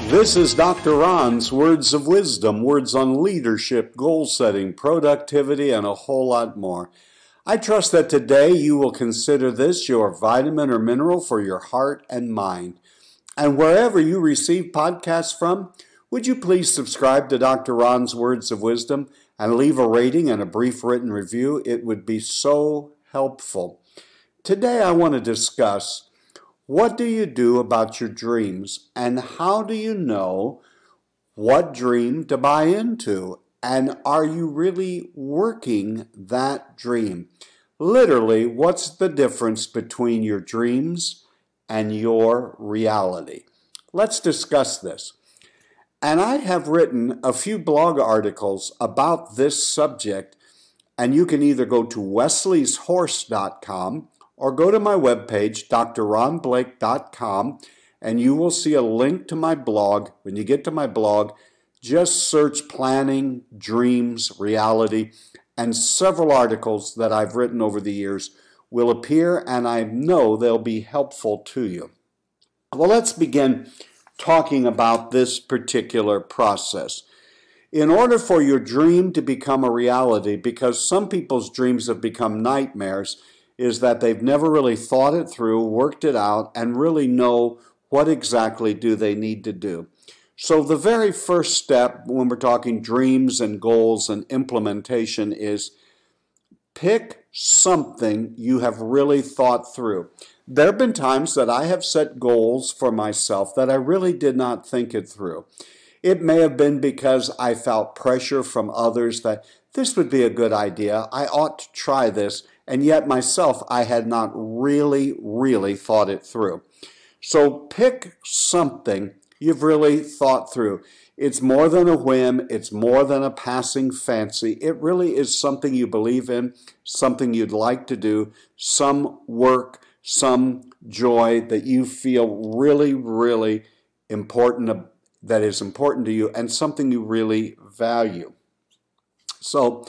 This is Dr. Ron's Words of Wisdom, words on leadership, goal setting, productivity, and a whole lot more. I trust that today you will consider this your vitamin or mineral for your heart and mind. And wherever you receive podcasts from, would you please subscribe to Dr. Ron's Words of Wisdom and leave a rating and a brief written review? It would be so helpful. Today I want to discuss, what do you do about your dreams, and how do you know what dream to buy into? And are you really working that dream? Literally, what's the difference between your dreams and your reality? Let's discuss this. And I have written a few blog articles about this subject, and you can either go to wesleysHorse.com or go to my webpage, drronblake.com, and you will see a link to my blog. When you get to my blog, just search Planning, Dreams, Reality, and several articles that I've written over the years will appear, and I know they'll be helpful to you. Well, let's begin talking about this particular process. In order for your dream to become a reality, because some people's dreams have become nightmares, is that they've never really thought it through, worked it out, and really know what exactly do they need to do. So the very first step when we're talking dreams and goals and implementation is pick something you have really thought through. There have been times that I have set goals for myself that I really did not think it through. It may have been because I felt pressure from others that this would be a good idea, I ought to try this, and yet myself, I had not really thought it through. So pick something you've really thought through. It's more than a whim, it's more than a passing fancy. It really is something you believe in, something you'd like to do, some work, some joy that you feel really important, that is important to you, and something you really value. So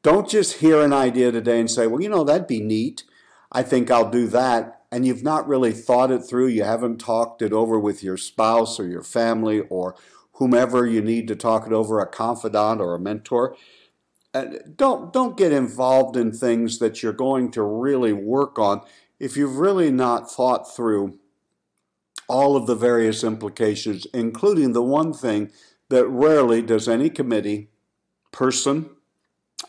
don't just hear an idea today and say, well, you know, that'd be neat. I think I'll do that. And you've not really thought it through. You haven't talked it over with your spouse or your family or whomever you need to talk it over, a confidant or a mentor. Don't get involved in things that you're going to really work on if you've really not thought through all of the various implications, including the one thing that rarely does any committee, person,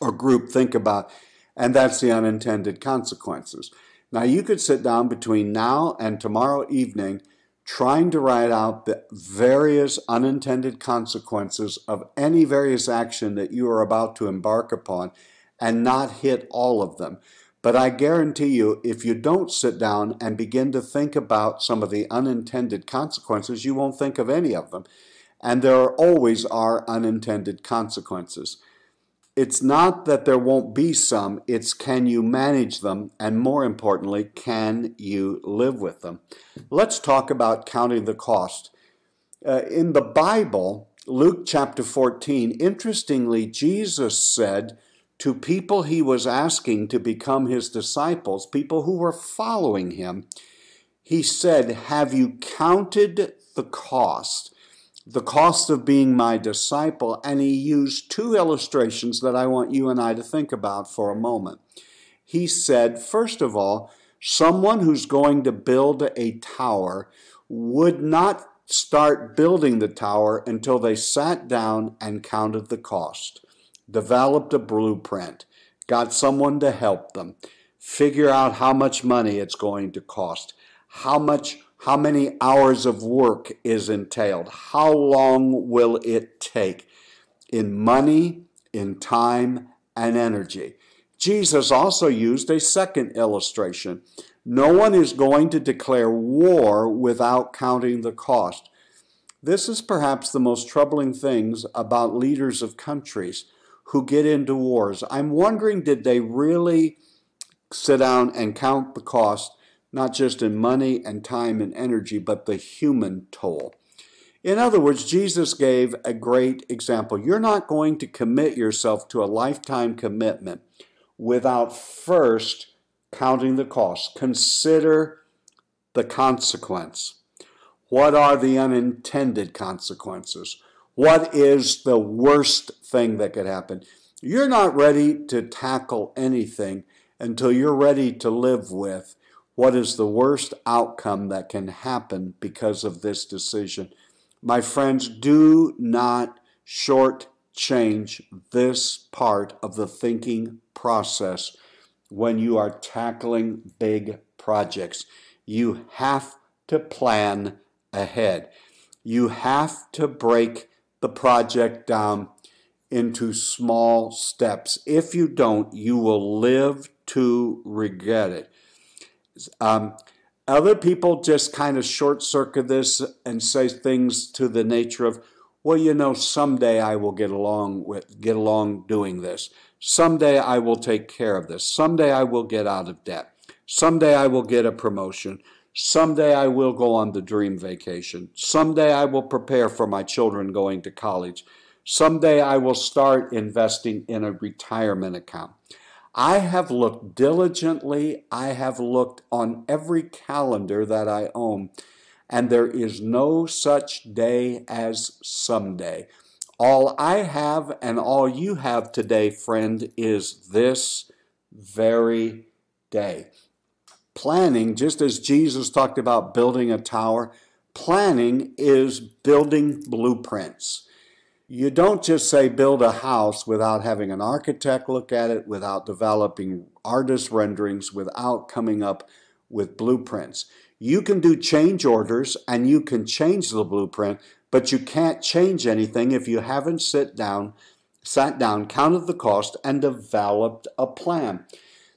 or group think about, and that's the unintended consequences. Now, you could sit down between now and tomorrow evening trying to write out the various unintended consequences of any various action that you are about to embark upon and not hit all of them. But I guarantee you, if you don't sit down and begin to think about some of the unintended consequences, you won't think of any of them. And there always are unintended consequences. It's not that there won't be some, it's can you manage them, and more importantly, can you live with them? Let's talk about counting the cost. In the Bible, Luke chapter 14, interestingly, Jesus said to people he was asking to become his disciples, people who were following him, he said, have you counted the cost? The cost of being my disciple, and he used two illustrations that I want you and I to think about for a moment. He said, first of all, someone who's going to build a tower would not start building the tower until they sat down and counted the cost, developed a blueprint, got someone to help them, figure out how much money it's going to cost, how many hours of work is entailed? How long will it take in money, in time, and energy? Jesus also used a second illustration. No one is going to declare war without counting the cost. This is perhaps the most troubling things about leaders of countries who get into wars. I'm wondering, did they really sit down and count the cost, not just in money and time and energy, but the human toll? In other words, Jesus gave a great example. You're not going to commit yourself to a lifetime commitment without first counting the cost. Consider the consequence. What are the unintended consequences? What is the worst thing that could happen? You're not ready to tackle anything until you're ready to live with what is the worst outcome that can happen because of this decision. My friends, do not shortchange this part of the thinking process when you are tackling big projects. You have to plan ahead. You have to break the project down into small steps. If you don't, you will live to regret it. Other people just kind of short circuit this and say things to the nature of, well, you know, someday I will get along doing this. Someday I will take care of this. Someday I will get out of debt. Someday I will get a promotion. Someday I will go on the dream vacation. Someday I will prepare for my children going to college. Someday I will start investing in a retirement account. I have looked diligently. I have looked on every calendar that I own, and there is no such day as someday. All I have and all you have today, friend, is this very day. Planning, just as Jesus talked about building a tower, planning is building blueprints. You don't just say build a house without having an architect look at it, without developing artist renderings, without coming up with blueprints. You can do change orders and you can change the blueprint, but you can't change anything if you haven't sat down, counted the cost, and developed a plan.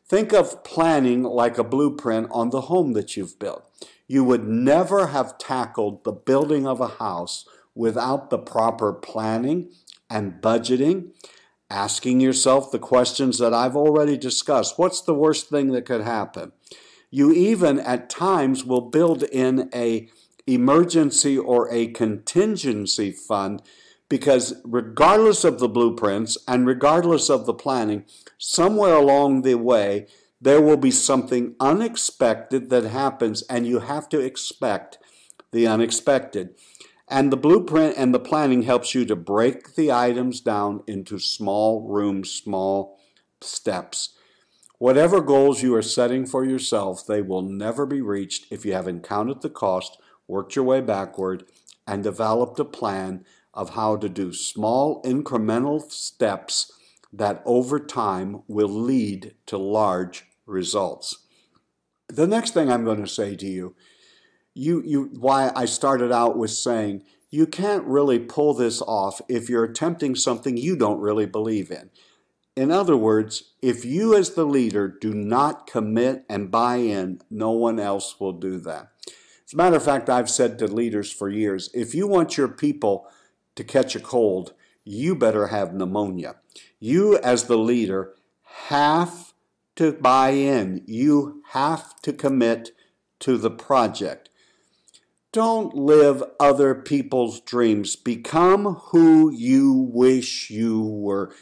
Think of planning like a blueprint on the home that you've built. You would never have tackled the building of a house without the proper planning and budgeting, asking yourself the questions that I've already discussed. What's the worst thing that could happen? You even at times will build in an emergency or a contingency fund, because regardless of the blueprints and regardless of the planning, somewhere along the way, there will be something unexpected that happens, and you have to expect the unexpected. And the blueprint and the planning helps you to break the items down into small rooms, small steps. Whatever goals you are setting for yourself, they will never be reached if you haven't counted the cost, worked your way backward, and developed a plan of how to do small incremental steps that over time will lead to large results. The next thing I'm going to say to you, why I started out with saying you can't really pull this off if you're attempting something you don't really believe in. In other words, if you as the leader do not commit and buy in, no one else will do that. As a matter of fact, I've said to leaders for years, if you want your people to catch a cold, you better have pneumonia. You as the leader have to buy in. You have to commit to the project. Don't live other people's dreams. Become who you wish you were.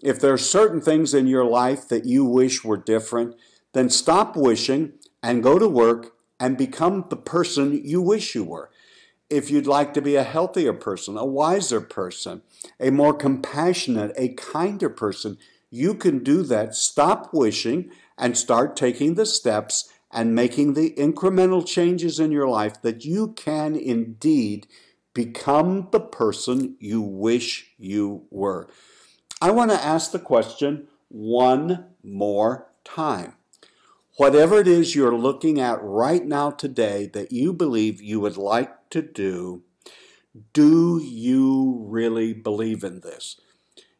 If there are certain things in your life that you wish were different, then stop wishing and go to work and become the person you wish you were. If you'd like to be a healthier person, a wiser person, a more compassionate, a kinder person, you can do that. Stop wishing and start taking the steps and making the incremental changes in your life that you can indeed become the person you wish you were. I want to ask the question one more time. Whatever it is you're looking at right now today that you believe you would like to do you really believe in this?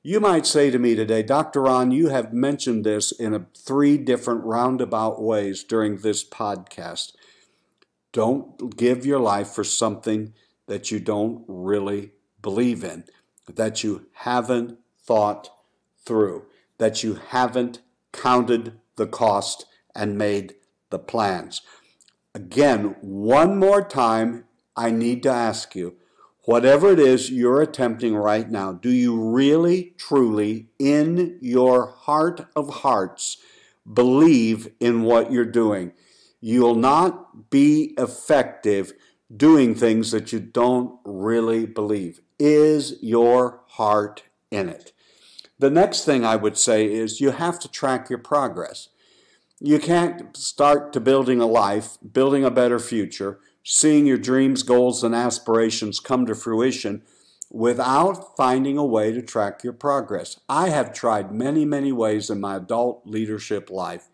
You might say to me today, Dr. Ron, you have mentioned this in 3 different roundabout ways during this podcast. Don't give your life for something that you don't really believe in, that you haven't thought through, that you haven't counted the cost and made the plans. Again, one more time, I need to ask you, whatever it is you're attempting right now, do you really, truly, in your heart of hearts, believe in what you're doing? You'll not be effective doing things that you don't really believe? Is your heart in it? The next thing I would say is you have to track your progress. You can't start to building a life, building a better future, seeing your dreams, goals, and aspirations come to fruition without finding a way to track your progress. I have tried many, many ways in my adult leadership life.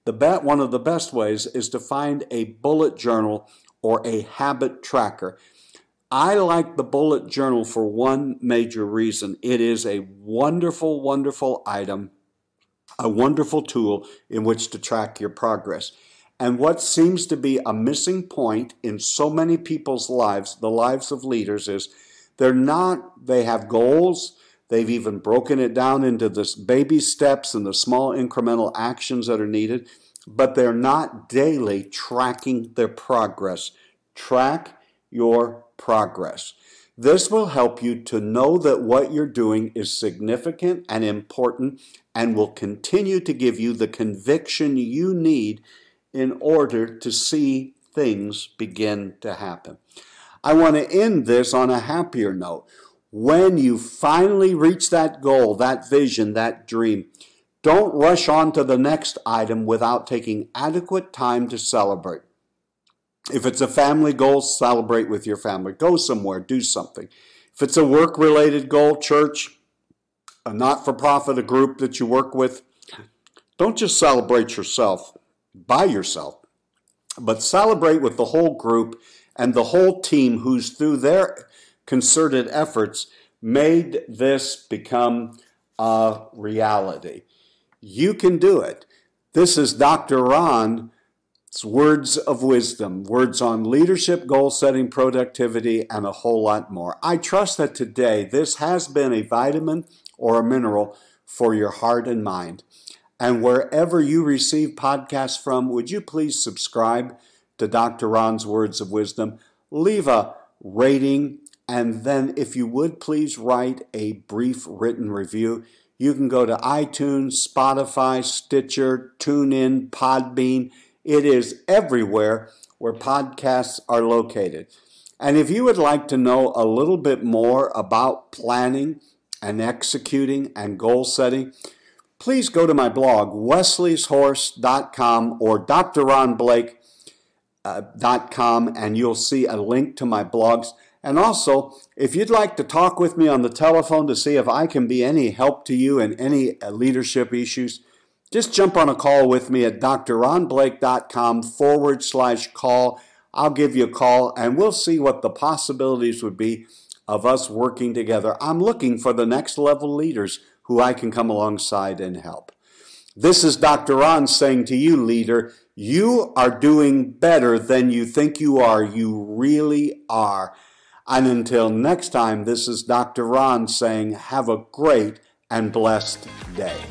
One of the best ways is to find a bullet journal or a habit tracker. I like the bullet journal for one major reason. It is a wonderful, wonderful item, a wonderful tool in which to track your progress. And what seems to be a missing point in so many people's lives, the lives of leaders, is they have goals, they've even broken it down into this baby steps and the small incremental actions that are needed, but they're not daily tracking their progress. Track your progress. This will help you to know that what you're doing is significant and important and will continue to give you the conviction you need in order to see things begin to happen. I want to end this on a happier note. When you finally reach that goal, that vision, that dream, don't rush on to the next item without taking adequate time to celebrate. If it's a family goal, celebrate with your family. Go somewhere, do something. If it's a work-related goal, church, a not-for-profit, a group that you work with, don't just celebrate yourself, by yourself, but celebrate with the whole group and the whole team who's through their concerted efforts made this become a reality. You can do it. This is Dr. Ron's Words of Wisdom, words on leadership, goal setting, productivity, and a whole lot more. I trust that today this has been a vitamin or a mineral for your heart and mind. And wherever you receive podcasts from, would you please subscribe to Dr. Ron's Words of Wisdom? Leave a rating, and then if you would please write a brief written review. You can go to iTunes, Spotify, Stitcher, TuneIn, Podbean. It is everywhere where podcasts are located. And if you would like to know a little bit more about planning and executing and goal setting, please go to my blog, wesleysHorse.com or drronblake.com, and you'll see a link to my blogs. And also, if you'd like to talk with me on the telephone to see if I can be any help to you in any leadership issues, just jump on a call with me at drronblake.com/call. I'll give you a call and we'll see what the possibilities would be of us working together. I'm looking for the next level leaders who I can come alongside and help. This is Dr. Ron saying to you, leader, you are doing better than you think you are. You really are. And until next time, this is Dr. Ron saying, have a great and blessed day.